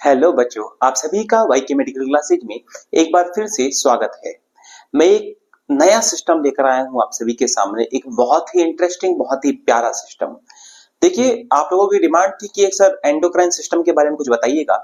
Hello बच्चों, आप सभी का वाई के मेडिकल क्लासेज में एक बार फिर से स्वागत है। मैं एक नया सिस्टम लेकर आया हूँ आप सभी के सामने, एक बहुत ही इंटरेस्टिंग, बहुत ही प्यारा सिस्टम। देखिए, आप लोगों की डिमांड थी कि एक सर एंडोक्राइन सिस्टम के बारे में कुछ बताइएगा,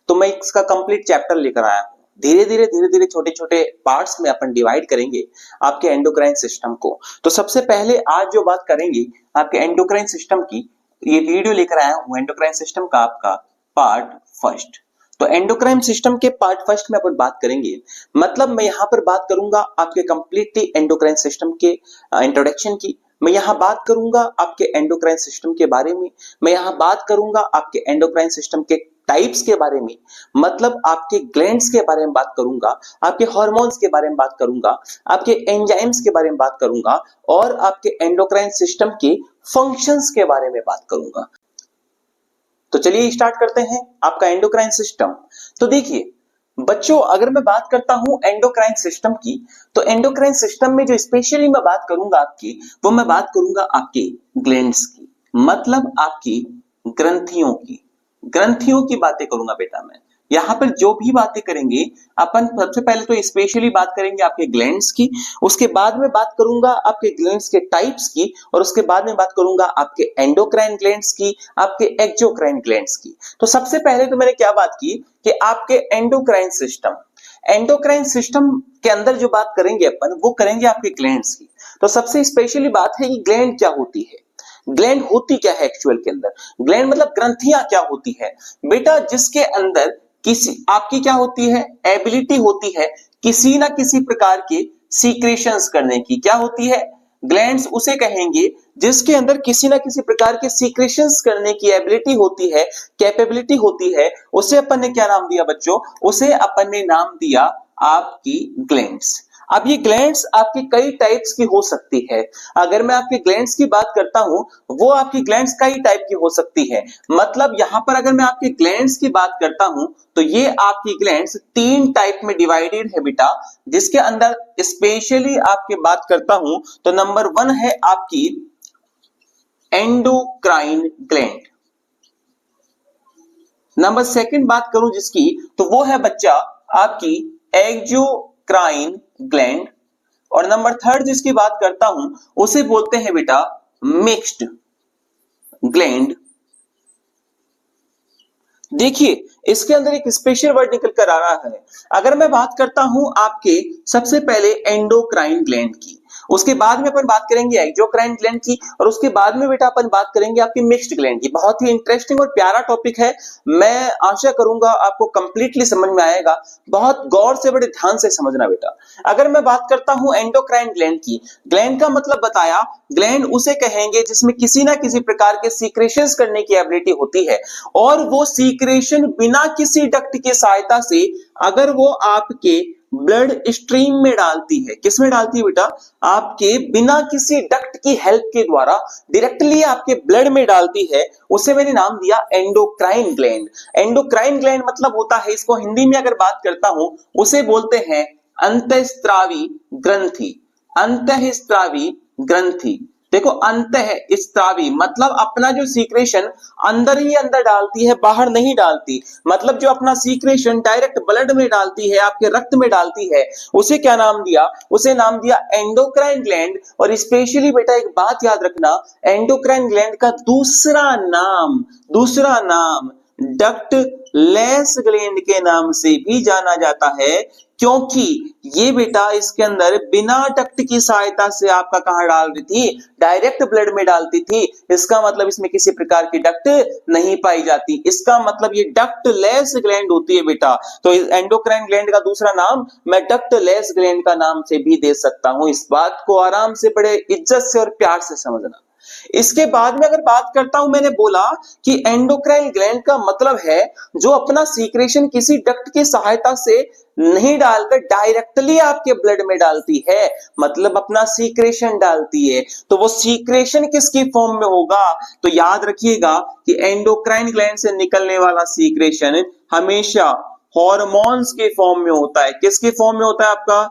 तो मैं इसका कंप्लीट चैप्टर लेकर आया हूँ। धीरे धीरे छोटे छोटे पार्ट्स में अपन डिवाइड करेंगे आपके एंडोक्राइन सिस्टम को। तो सबसे पहले आज जो बात करेंगे आपके एंडोक्राइन सिस्टम की, ये वीडियो लेकर आया हूँ एंडोक्राइन सिस्टम का आपका पार्ट फर्स्ट। तो एंडोक्राइन सिस्टम के पार्ट फर्स्ट में अपन बात करेंगे, मतलब मैं यहाँ पर बात करूंगा आपके कंप्लीटली एंडोक्राइन सिस्टम के इंट्रोडक्शन की। मैं यहाँ बात करूंगा आपके एंडोक्राइन सिस्टम के बारे में। मैं यहाँ बात करूंगा आपके एंडोक्राइन सिस्टम के टाइप्स के बारे में, मतलब आपके ग्लैंड्स के बारे में बात करूंगा, आपके हार्मोन्स के बारे में बात करूंगा, आपके एंजाइम्स के बारे में बात करूंगा और आपके एंडोक्राइन सिस्टम के फंक्शंस के बारे में बात करूंगा। तो चलिए स्टार्ट करते हैं आपका एंडोक्राइन सिस्टम। तो देखिए बच्चों, अगर मैं बात करता हूं एंडोक्राइन सिस्टम की, तो एंडोक्राइन सिस्टम में जो स्पेशली मैं बात करूंगा आपकी, वो मैं बात करूंगा आपके ग्लैंड्स की, मतलब आपकी ग्रंथियों की बातें करूंगा बेटा। मैं यहाँ पर जो भी बातें करेंगे अपन, सबसे पहले तो स्पेशली बात करेंगे आपके ग्लैंड्स की, उसके बाद में बात करूंगा आपके ग्लैंड्स के टाइप्स की, और उसके बाद में बात करूंगा आपके एंडोक्राइन ग्लैंड्स की, आपके एक्सोक्राइन ग्लैंड्स की। तो सबसे पहले तो मैंने क्या बात की कि आपके एंडोक्राइन सिस्टम के अंदर जो बात करेंगे अपन, वो करेंगे आपके ग्लैंड्स की। तो सबसे स्पेशली बात है कि ग्लैंड क्या होती है, ग्लैंड होती क्या है एक्चुअल के अंदर। ग्लैंड मतलब ग्रंथियां क्या होती है बेटा, जिसके अंदर किसी आपकी क्या होती है, एबिलिटी होती है किसी ना किसी प्रकार के सीक्रेशंस करने की। क्या होती है, ग्लैंड्स उसे कहेंगे जिसके अंदर किसी ना किसी प्रकार के सीक्रेशंस करने की एबिलिटी होती है, कैपेबिलिटी होती है। उसे अपन ने क्या नाम दिया बच्चों, उसे अपन ने नाम दिया आपकी ग्लैंड्स। अब ये ग्लैंड्स आपकी कई टाइप्स की हो सकती है। अगर मैं आपके ग्लैंड्स की बात करता हूं, वो आपकी ग्लैंड्स कई टाइप की हो सकती है। मतलब यहां पर अगर मैं आपके ग्लैंड्स की बात करता हूं, तो ये आपकी ग्लैंड्स तीन टाइप में डिवाइडेड है बेटा, जिसके अंदर स्पेशली आपकी बात करता हूं तो नंबर 1 है आपकी एंडोक्राइन ग्लैंड। नंबर 2 बात करूं जिसकी, तो वो है बच्चा आपकी एक्सोक्राइन ग्लैंड। और नंबर 3 जिसकी बात करता हूं, उसे बोलते हैं बेटा मिक्स्ड ग्लैंड। देखिए इसके अंदर एक स्पेशल वर्ड निकल कर आ रहा है। अगर मैं बात करता हूं आपके सबसे पहले एंडोक्राइन ग्लैंड की, उसके बाद में अपन बात करेंगे एक्सोक्राइन ग्लैंड की, और उसके बाद में बेटा अपन बात करेंगे आपकी मिक्स्ड ग्लैंड की। बहुत ही इंटरेस्टिंग और प्यारा टॉपिक है। मैं आशा करूंगा आपको कंप्लीटली समझ में आएगा। बहुत गौर से, बड़े ध्यान से समझना बेटा। अगर मैं बात करता हूं एंडोक्राइन ग्लैंड की, ग्लैंड का मतलब बताया, ग्लैंड उसे कहेंगे जिसमें किसी ना किसी प्रकार के सीक्रेशंस करने की एबिलिटी होती है, और वो सीक्रेशन बिना किसी डक्ट की सहायता से अगर वो आपके ब्लड स्ट्रीम में डालती है, किसमें डालती है बेटा, आपके बिना किसी डक्ट की हेल्प के द्वारा डायरेक्टली आपके ब्लड में डालती है, उसे मैंने नाम दिया एंडोक्राइन ग्लैंड। एंडोक्राइन ग्लैंड मतलब होता है, इसको हिंदी में अगर बात करता हूं, उसे बोलते हैं अंतःस्रावी ग्रंथि। अंतःस्रावी ग्रंथि, देखो अंतःस्रावी मतलब अपना जो सीक्रेशन अंदर ही अंदर डालती है, बाहर नहीं डालती। मतलब जो अपना सीक्रेशन डायरेक्ट ब्लड में डालती है, आपके रक्त में डालती है, उसे क्या नाम दिया, उसे नाम दिया एंडोक्राइन ग्लैंड। और स्पेशली बेटा एक बात याद रखना, एंडोक्राइन ग्लैंड का दूसरा नाम डक्ट लेस ग्लैंड के नाम से भी जाना जाता है, क्योंकि ये बेटा इसके अंदर बिना डक्ट की सहायता से आपका कहां डाल रही थी, डायरेक्ट ब्लड में डालती थी। इसका मतलब इसमें किसी प्रकार की डक्ट नहीं पाई जाती, इसका मतलब ये डक्ट लेस ग्लैंड होती है बेटा। तो एंडोक्राइन ग्लैंड का दूसरा नाम मैं डक्ट लेस ग्लैंड का नाम से भी दे सकता हूं। इस बात को आराम से, बड़े इज्जत से और प्यार से समझना। इसके बाद में अगर बात करता हूं, मैंने बोला कि एंडोक्राइन ग्लैंड का मतलब है जो अपना सीक्रेशन किसी डक्ट की सहायता से नहीं डालकर डायरेक्टली आपके ब्लड में डालती है, मतलब अपना सीक्रेशन डालती है। तो वो सीक्रेशन किसकी फॉर्म में होगा, तो याद रखिएगा कि एंडोक्राइन ग्लैंड से निकलने वाला सीक्रेशन हमेशा हॉर्मोन्स के फॉर्म में होता है। किसके फॉर्म में होता है आपका,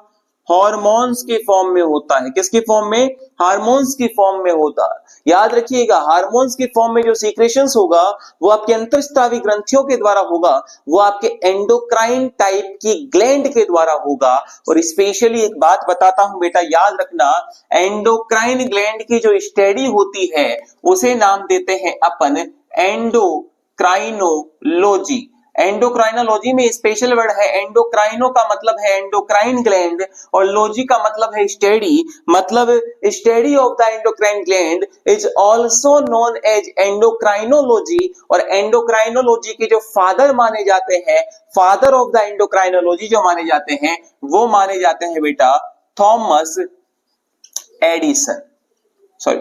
हार्मोन्स के फॉर्म में होता है। किसकी फॉर्म में? हार्मोन्स की फॉर्म में होता है। याद रखिएगा, हार्मोन्स की फॉर्म में जो सीक्रेशंस होगा वो आपके अंतःस्रावी ग्रंथियों के द्वारा होगा, वो आपके एंडोक्राइन टाइप की ग्लैंड के द्वारा होगा। और स्पेशली एक बात बताता हूं बेटा, याद रखना, एंडोक्राइन ग्लैंड की जो स्टडी होती है उसे नाम देते हैं अपन एंडोक्राइनोलॉजी। एंडोक्राइनोलॉजी में स्पेशल वर्ड है, एंडोक्राइनो का मतलब है एंडोक्राइन ग्लैंड और लॉजी का मतलब है स्टडी, मतलब study of the endocrine gland is also known as endocrinology. और एंडोक्राइनोलॉजी के जो फादर माने जाते हैं, फादर ऑफ द एंडोक्राइनोलॉजी जो माने जाते हैं, वो माने जाते हैं बेटा Thomas Edison, sorry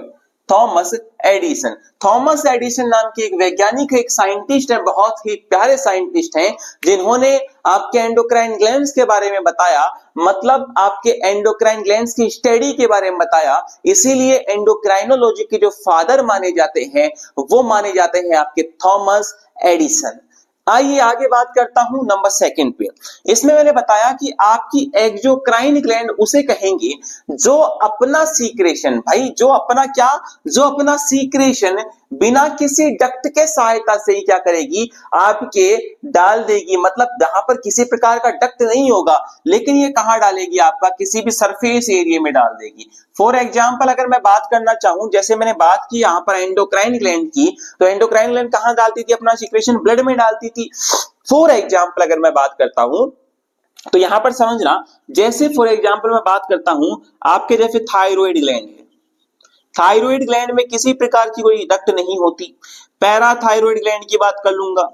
Thomas Edison. Thomas Edison नाम के एक वैज्ञानिक है, एक साइंटिस्ट है, बहुत ही प्यारे साइंटिस्ट हैं, जिन्होंने आपके एंडोक्राइन ग्लैंड्स के बारे में बताया, मतलब आपके एंडोक्राइन ग्लैंड्स की स्टडी के बारे में बताया। इसीलिए एंडोक्राइनोलॉजी के जो फादर माने जाते हैं वो माने जाते हैं आपके थॉमस एडिसन। आइए आगे बात करता हूं नंबर सेकंड पे। इसमें मैंने बताया कि आपकी एक्सोक्राइन ग्लैंड उसे कहेंगे जो अपना सीक्रेशन, भाई जो अपना क्या, जो अपना सीक्रेशन बिना किसी डक्ट के सहायता से ही क्या करेगी, आपके डाल देगी। मतलब जहां पर किसी प्रकार का डक्ट नहीं होगा, लेकिन ये कहां डालेगी, आपका किसी भी सरफेस एरिया में डाल देगी। फॉर एग्जाम्पल अगर मैं बात करना चाहूं, जैसे मैंने बात की यहां पर एंडोक्राइन ग्लैंड की, तो एंडोक्राइन ग्लैंड कहां डालती थी अपना सीक्रेशन? ब्लड में डालती थी। फॉर एग्जाम्पल अगर मैं बात करता हूं तो यहां पर समझना, जैसे फॉर एग्जाम्पल मैं बात करता हूं आपके जैसे थायराइड ग्लैंड है, थायराइड ग्लैंड में किसी प्रकार की कोई डक्ट नहीं होती। पैराथायराइड ग्लैंड की बात कर लूंगा,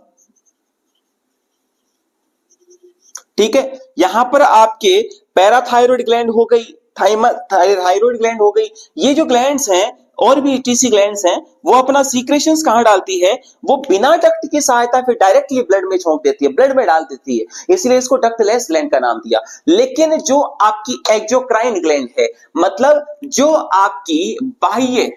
ठीक है, यहां पर आपके पैराथायराइड ग्लैंड हो गई, थायराइड ग्लैंड हो गई। ये जो ग्लैंड्स हैं और भी टीसी ग्लैंड्स हैं, वो अपना सीक्रेशंस कहां डालती है? वो बिना डक्ट की सहायता से डायरेक्टली ब्लड में छोंक देती है, ब्लड में डाल देती है, इसलिए इसको डक्टलेस ग्लैंड का नाम दिया। लेकिन जो आपकी एक्सोक्राइन ग्लैंड है, मतलब जो आपकी बाह्य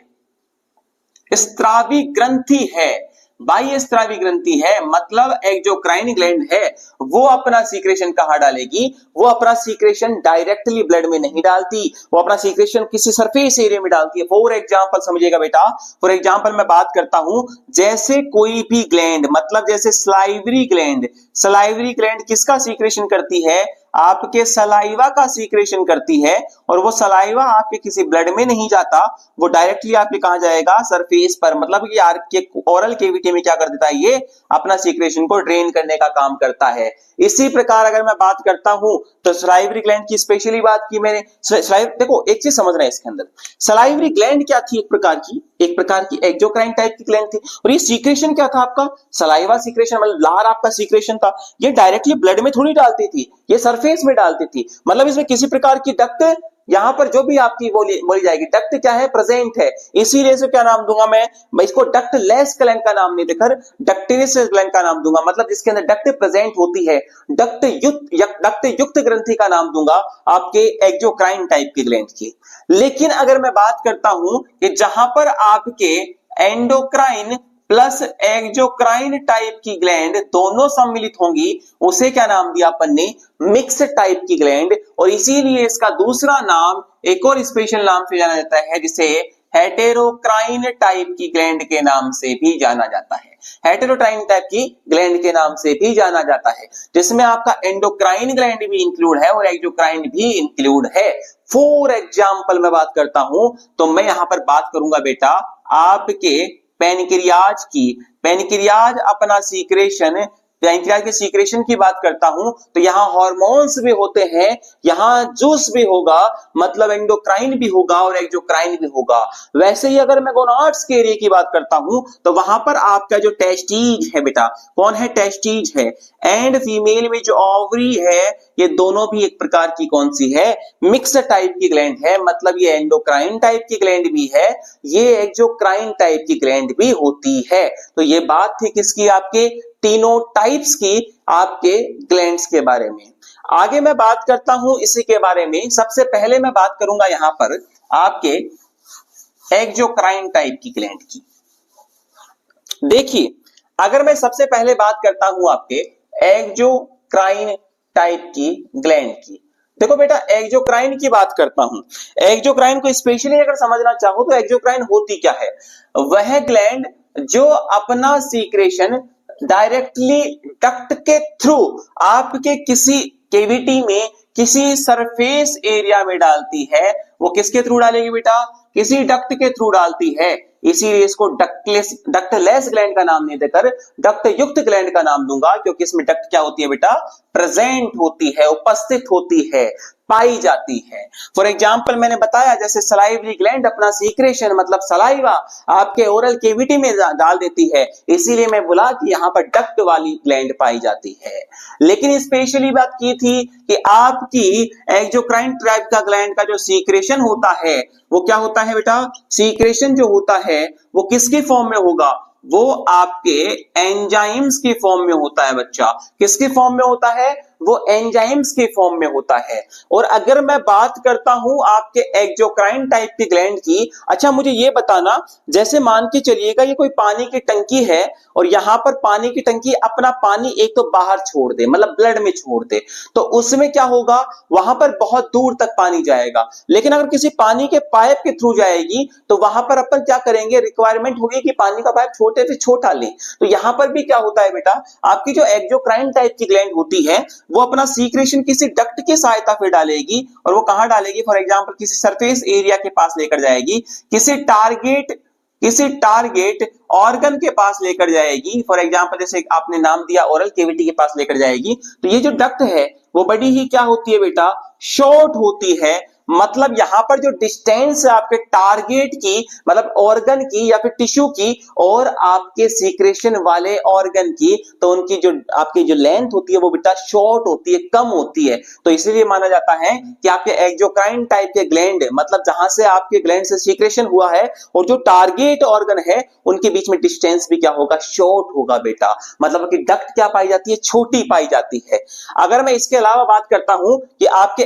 स्त्रावी ग्रंथि है, बाह्य स्त्रावी ग्रंथि है, मतलब एक्सोक्राइन ग्लैंड है, वो अपना सीक्रेशन कहां डालेगी? वो अपना सीक्रेशन डायरेक्टली ब्लड में नहीं डालती, वो अपना सीक्रेशन किसी सरफेस एरिया में डालती है। फॉर एग्जांपल समझिएगा बेटा, फॉर एग्जांपल मैं बात करता हूं, जैसे कोई भी ग्लैंड, मतलब जैसे सलाइवरी ग्लैंड, सलाइवरी ग्लैंड किसका सीक्रेशन करती है? आपके सलाइवा का सीक्रेशन करती है, और वो सलाइवा आपके किसी ब्लड में नहीं जाता, वो डायरेक्टली आपके कहां जाएगा? सरफेस पर, मतलब कि आपके ओरल कैविटी में क्या कर देता है? ये अपना सीक्रेशन को ड्रेन करने का काम करता है। इसी प्रकार अगर मैं बात करता हूं तो सलाइवरी ग्लैंड की स्पेशली बात की मैंने। देखो एक चीज समझना है इसके अंदर, सलाइवरी ग्लैंड क्या थी? एक प्रकार की एक्सोक्राइन टाइप की ग्लैंड थी, और ये सीक्रेशन क्या था आपका? सलाइवा सीक्रेशन, मतलब लार आपका सीक्रेशन था। ये डायरेक्टली ब्लड में थोड़ी डालती थी, ये सरफेस में डालती थी, मतलब इसमें किसी प्रकार की डक्ट, यहां पर जो भी आपकी बोली जाएगी डक्ट क्या है? प्रेजेंट है। इसीलिए इसे क्या नाम दूंगा मैं इसको डक्टलेस ग्लैंड का नाम नहीं देकर डक्टिलेस ग्लैंड का नाम दूंगा, मतलब जिसके अंदर डक्ट प्रेजेंट होती है, डक्ट युक्त ग्रंथि का नाम दूंगा आपके एक्सोक्राइन टाइप की ग्लैंड की। लेकिन अगर मैं बात करता हूं कि जहां पर आपके एंडोक्राइन प्लस एक्सोक्राइन टाइप की ग्लैंड दोनों सम्मिलित होंगी, उसे क्या नाम दिया अपन ने? मिक्स टाइप की ग्लैंड। और इसीलिए इसका दूसरा नाम, एक और स्पेशल नाम से जाना जाता है, जिसे हेटेरोक्राइन टाइप की ग्लैंड के नाम से भी जाना जाता है, हेटेरोक्राइन टाइप की ग्लैंड के नाम से भी जाना जाता है, जिसमें आपका एंडोक्राइन ग्लैंड भी इंक्लूड है और एक्सोक्राइन भी इंक्लूड है। फॉर एग्जाम्पल मैं बात करता हूं तो मैं यहां पर बात करूंगा बेटा आपके पैनक्रियाज की। पैनक्रियाज अपना सीक्रेशन, पैनक्रियाज के सीक्रेशन की बात करता हूं तो यहां हार्मोन्स भी होते हैं, यहां जूस भी होगा, मतलब एंडोक्राइन भी होगा और एक्सोक्राइन भी होगा। वैसे ही अगर मैं गोनाड्स के एरिया की बात करता हूं तो वहां पर आपका जो टेस्टीज है बेटा, कौन है? टेस्टीज है। एंड फीमेल में जो ओवरी है, ये दोनों भी एक प्रकार की कौन सी है? मिक्स टाइप की ग्लैंड है, मतलब ये एंडोक्राइन टाइप की ग्लैंड भी है, ये एक्सोक्राइन टाइप की ग्लैंड भी होती है। तो ये बात थी किसकी? आपके तीनों टाइप्स की, आपके ग्लैंड्स के बारे में। आगे मैं बात करता हूं इसी के बारे में। सबसे पहले मैं बात करूंगा यहां पर आपके एक्सोक्राइन टाइप की ग्लैंड की। देखिए अगर मैं सबसे पहले बात करता हूं आपके एक्सोक्राइन टाइप की ग्लैंड की, देखो बेटा, एक्सोक्राइन की बात करता हूं। एक्सोक्राइन को स्पेशली अगर समझना चाहो तो एक्सोक्राइन होती क्या है? वह ग्लैंड जो अपना सीक्रेशन डायरेक्टली डक्ट के थ्रू आपके किसी केविटी में, किसी सरफेस एरिया में डालती है। वो किसके थ्रू डालेगी बेटा? किसी डक्ट के थ्रू डालती है। इसीलिए इसको डक्टलेस ग्लैंड का नाम नहीं देकर डक्ट युक्त ग्लैंड का नाम दूंगा, क्योंकि इसमें डक्ट क्या होती है बेटा? प्रेजेंट होती है, उपस्थित होती है, पाई जाती है। फॉर एग्जाम्पल मैंने बताया, जैसे सलाइवरी ग्लैंड अपना सीक्रेशन मतलब सलाइवा आपके ओरल केविटी में डाल देती है, इसीलिए मैं बोला कि यहां पर डक्ट वाली ग्लैंड पाई जाती है। लेकिन स्पेशली बात की थी कि आपकी एक्सोक्राइन टाइप का ग्लैंड का जो सीक्रेशन होता है वो क्या होता है बेटा? सीक्रेशन जो होता है वो किसकी फॉर्म में होगा? वो आपके एंजाइम्स की फॉर्म में होता है बच्चा। किसकी फॉर्म में होता है? वो एंजाइम्स के फॉर्म में होता है। और अगर मैं बात करता हूं आपके एक्सोक्राइन टाइप की ग्लैंड की, अच्छा मुझे ये बताना, जैसे मान के चलिएगा ये कोई पानी की टंकी है और यहां पर पानी की टंकी अपना पानी एक तो बाहर छोड़ दे, मतलब ब्लड में छोड़ दे, तो उसमें क्या होगा? वहां पर बहुत दूर तक पानी जाएगा। लेकिन अगर किसी पानी के पाइप के थ्रू जाएगी तो वहां पर अपन क्या करेंगे? रिक्वायरमेंट होगी कि पानी का पाइप छोटे से छोटा लें। तो यहां पर भी क्या होता है बेटा? आपकी जो एक्सोक्राइन टाइप की ग्लैंड होती है वो अपना सीक्रेशन किसी डक्ट की सहायता से डालेगी। और वो कहां डालेगी? फॉर एग्जांपल किसी सरफेस एरिया के पास लेकर जाएगी, किसी टारगेट ऑर्गन के पास लेकर जाएगी। फॉर एग्जांपल जैसे आपने नाम दिया ओरल केविटी के पास लेकर जाएगी। तो ये जो डक्ट है वो बड़ी ही क्या होती है बेटा? शॉर्ट होती है। मतलब यहां पर जो डिस्टेंस है आपके टारगेट की, मतलब ऑर्गन की या फिर टिश्यू की, और आपके सीक्रेशन वाले ऑर्गन की, तो उनकी जो आपकी जो लेंथ होती है वो बेटा शॉर्ट होती है, कम होती है। तो इसीलिए माना जाता है कि आपके एक्सोक्राइन टाइप के ग्लैंड, मतलब जहां से आपके ग्लैंड से सीक्रेशन हुआ है और जो टारगेट ऑर्गन है उनके बीच में डिस्टेंस भी क्या होगा? शॉर्ट होगा बेटा। मतलब कि डक्ट क्या पाई जाती है? छोटी पाई जाती है। अगर मैं इसके अलावा बात करता हूं कि आपके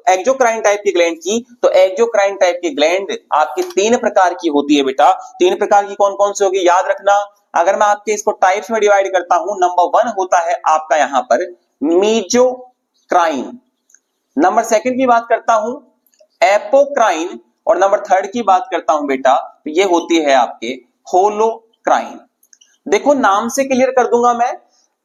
एक्सोक्राइन टाइप ग्लैंड की, तो एक्सोक्राइन टाइप की ग्लैंड आपकी 3 प्रकार की होती है बेटा। 3 प्रकार की कौन कौन सी होगी? याद रखना। अगर मैं आपके इसको टाइप्स में डिवाइड करता हूं, नंबर 1 होता है आपका यहां पर मीजोक्राइन, नंबर 2 की बात करता हूं एपोक्राइन, और नंबर 3 की बात करता हूं बेटा तो ये होती है आपके होलोक्राइन। देखो नाम से क्लियर कर दूंगा मैं,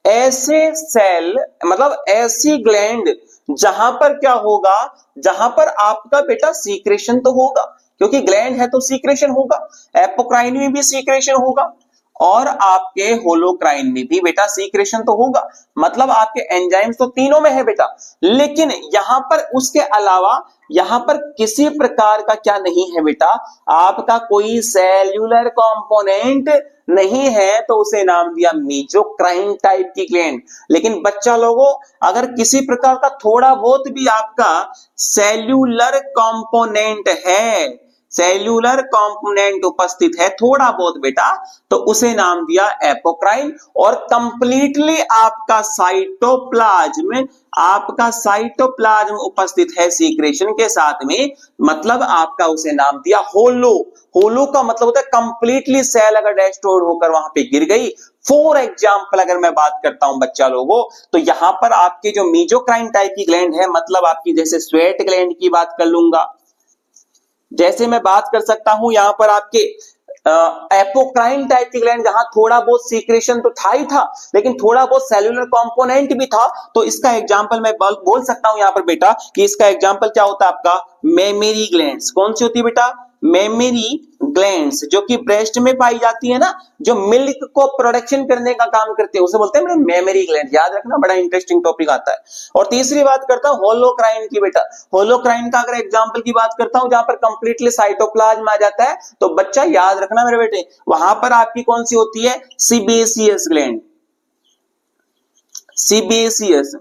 ऐसे सेल मतलब ऐसी ग्लैंड जहां पर क्या होगा? जहां पर आपका बेटा सीक्रेशन तो होगा, क्योंकि ग्लैंड है तो सीक्रेशन होगा। एपोक्राइन में भी सीक्रेशन होगा और आपके होलोक्राइन में भी बेटा सीक्रेशन तो होगा। मतलब आपके एंजाइम्स तो तीनों में है बेटा। लेकिन यहां पर उसके अलावा यहां पर किसी प्रकार का क्या नहीं है बेटा? आपका कोई सेल्यूलर कंपोनेंट नहीं है, तो उसे नाम दिया मीजोक्राइन टाइप की ग्लैंड। लेकिन बच्चा लोगों, अगर किसी प्रकार का थोड़ा बहुत भी आपका सेल्यूलर कंपोनेंट है, सेल्यूलर कंपोनेंट उपस्थित है थोड़ा बहुत बेटा, तो उसे नाम दिया एपोक्राइन। और कंप्लीटली आपका साइटोप्लाज्म उपस्थित है सीक्रेशन के साथ में, मतलब आपका उसे नाम दिया होलो। होलो का मतलब होता है कंप्लीटली सेल अगर डिस्ट्रॉयड होकर वहां पे गिर गई। फॉर एग्जाम्पल अगर मैं बात करता हूं बच्चा लोगों, तो यहां पर आपकी जो मीजोक्राइन टाइप की ग्लैंड है, मतलब आपकी जैसे स्वेट ग्लैंड की बात कर लूंगा, जैसे मैं बात कर सकता हूं यहां पर आपके एपोक्राइन टाइप की ग्लैंड, जहां थोड़ा बहुत सीक्रेशन तो था ही था, लेकिन थोड़ा बहुत सेल्यूलर कंपोनेंट भी था। तो इसका एग्जांपल मैं बोल सकता हूं यहां पर बेटा कि इसका एग्जांपल क्या होता है आपका? Mammary glands. कौन सी होती है बेटा? मेमरी ग्लैंड्स, जो कि ब्रेस्ट में पाई जाती है ना, जो मिल्क को प्रोडक्शन करने का काम करते हैं, उसे बोलते हैं मेमरी ग्लैंड। याद रखना, बड़ा इंटरेस्टिंग टॉपिक आता है। और तीसरी बात करता हूं होलोक्राइन की बेटा। होलोक्राइन का अगर एग्जांपल की बात करता हूं, जहां पर कंप्लीटली साइटोप्लाज्म आ जाता है, तो बच्चा याद रखना मेरे बेटे, वहां पर आपकी कौन सी होती है? Sebaceous gland. Sebaceous,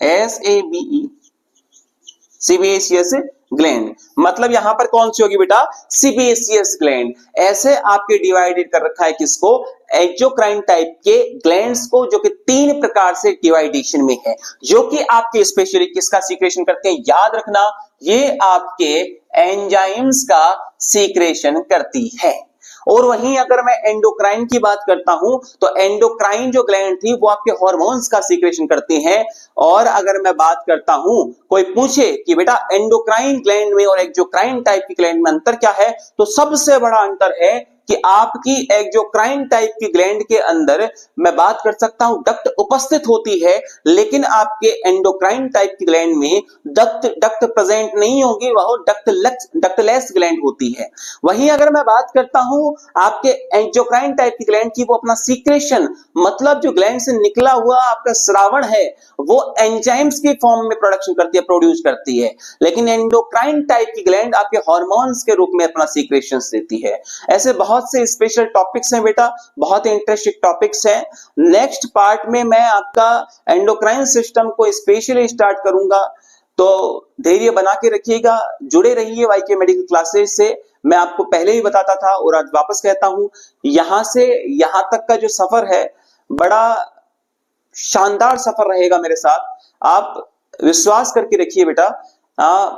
SABE, sebaceous gland. मतलब यहां पर कौन सी होगी बेटा? Sebaceous gland. ऐसे आपके डिवाइडेड कर रखा है किसको? एक्सोक्राइन टाइप के ग्लैंड्स को, जो कि 3 प्रकार से डिवाइडेशन में है, जो कि आपके स्पेशली किसका सीक्रेशन करते हैं? याद रखना, ये आपके एंजाइम्स का सीक्रेशन करती है। और वहीं अगर मैं एंडोक्राइन की बात करता हूं तो एंडोक्राइन जो ग्लैंड थी वो आपके हार्मोन्स का सीक्रेशन करती हैं। और अगर मैं बात करता हूं, कोई पूछे कि बेटा एंडोक्राइन ग्लैंड में और एक्सोक्राइन टाइप की ग्लैंड में अंतर क्या है, तो सबसे बड़ा अंतर है कि आपकी एक्सोक्राइन टाइप की ग्लैंड के अंदर मैं बात कर सकता हूं डक्ट उपस्थित होती है, लेकिन आपके एंडोक्राइन टाइप की ग्लैंड में डक्ट प्रेजेंट नहीं होगी, वह डक्टलेस ग्लैंड होती है। वहीं अगर मैं बात करता हूं आपके एक्सोक्राइन टाइप की ग्लैंड की, वो अपना सीक्रेशन मतलब जो ग्लैंड से निकला हुआ आपका स्रावण है वो एंजाइम्स की फॉर्म में प्रोडक्शन करती है, प्रोड्यूस करती है। लेकिन एंडोक्राइन टाइप की ग्लैंड आपके हार्मोन्स के रूप में अपना सीक्रेशन देती है। ऐसे बहुत से स्पेशल टॉपिक्स हैं बेटा, बहुत इंटरेस्टिंग टॉपिक्स हैं। नेक्स्ट पार्ट में मैं आपका एंडोक्राइन सिस्टम को स्पेशली स्टार्ट करूंगा, तो धैर्य बना के रखिएगा, जुड़े रहिए वाईके मेडिकल क्लासेस से। मैं आपको पहले ही बताता था और आज वापस कहता हूं, यहां से यहां तक का जो सफर है बड़ा शानदार सफर रहेगा मेरे साथ। आप विश्वास करके रखिए बेटा,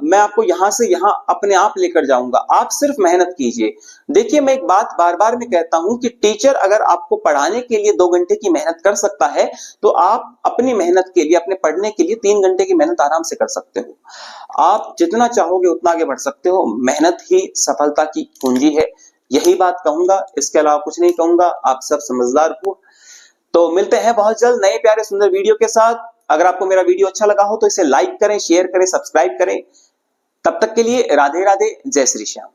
मैं आपको यहां से यहां अपने आप लेकर जाऊंगा, आप सिर्फ मेहनत कीजिए। देखिए, मैं एक बात बार बार में कहता हूं कि टीचर अगर आपको पढ़ाने के लिए 2 घंटे की मेहनत कर सकता है, तो आप अपनी मेहनत के लिए, अपने पढ़ने के लिए 3 घंटे की मेहनत आराम से कर सकते हो। आप जितना चाहोगे उतना आगे बढ़ सकते हो। मेहनत ही सफलता की कुंजी है, यही बात कहूंगा, इसके अलावा कुछ नहीं कहूंगा। आप सब समझदार हो। तो मिलते हैं बहुत जल्द नए प्यारे सुंदर वीडियो के साथ। अगर आपको मेरा वीडियो अच्छा लगा हो तो इसे लाइक करें, शेयर करें, सब्सक्राइब करें। तब तक के लिए राधे राधे, जय श्री श्याम।